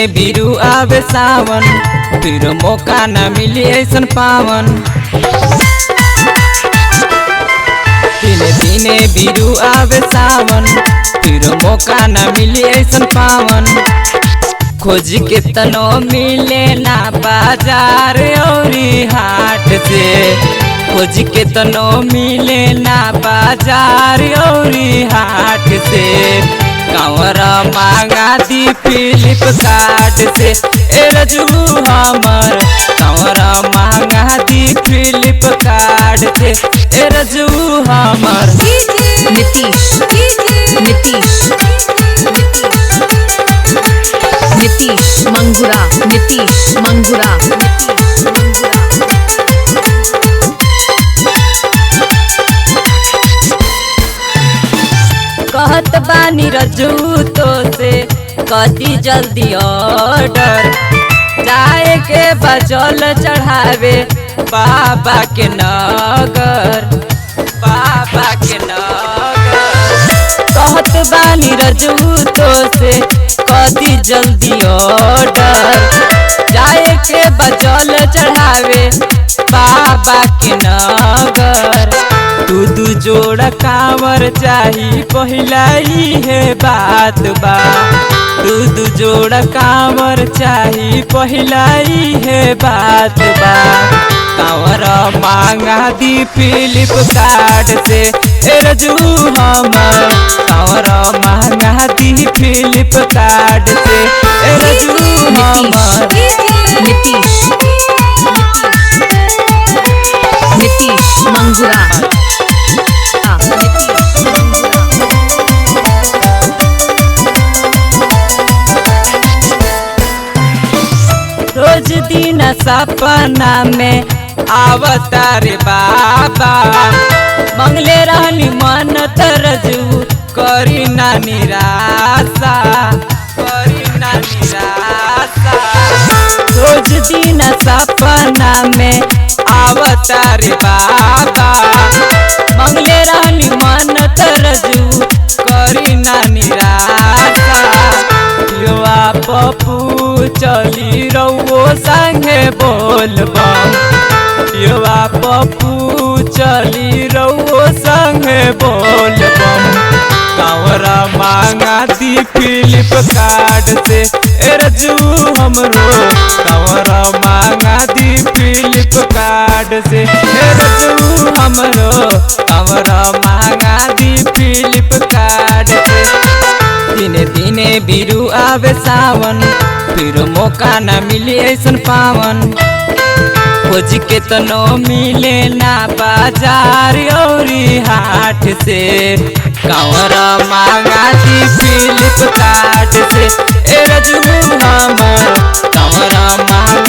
बिरु आवे सावन, फिर मौका न मिली ऐसन पावन। दिने दिने बिरु आवे सावन, फिर मौका न मिली ऐसन पावन। खोज के तनो मिले ना बाजार औरी हाट से, खोज के तनो मिले ना बाजार औरी हाट से। कांवरा मांगा दी फ्लिपकार्ट से, ए रजू हमर कांवरा मांगा दी फ्लिपकार्ट से, ए रजू हमर। नीतीश मंगुरा, नीतीश मंगुरा। कहत बानी रजू तो से कदी जल्दी ऑर्डर, जाए के बजल चढ़ावे बाबा के नगर, बाबा के नगर। कहत बानी रजू तो से कदी जल्दी ऑर्डर, जाए के बजल चढ़ावे बाबा के नगर। दू जोड़ा कांवर चाही पहिला ही है बात बा, दू जोड़ा कांवर चाही पहिला ही है बात बा। कांवर मांगा दी फ्लिपकार्ट से, ए रजू हमर कांवर मांगा दी फ्लिपकार्ट से, ए रजू हमर। नीतीश मंगुरा। रोज दिन सपना में अवतार बाबा, मंगले रहनी मन तरजू करी ना निराशा, करी ना निराशा। रोज दिन सपना में अवतार बाबा, मंगले रहनी मन तरजू करी ना निराशा। युवा पप्पू चली रहो संगे बोलबम, युवा पप्पू चली रहो संगे बोलबम। कांवरा मांगा दी फ्लिपकार्ट से, ए रजू हमरो कांवरा मांगा दी फ्लिपकार्ट से, ए रजू हमरो कांवरा मांगा दी फ्लिपकार्ट से। दिने दिने बिरु आवे सावन, फिर मौका न मिली ऐसन पावन। खोज के तनो मिले ना बाजार औरी हाट से, कांवरा मांगा दी फ्लिपकार्ट से, ए रजू हमर कांवरा मांगा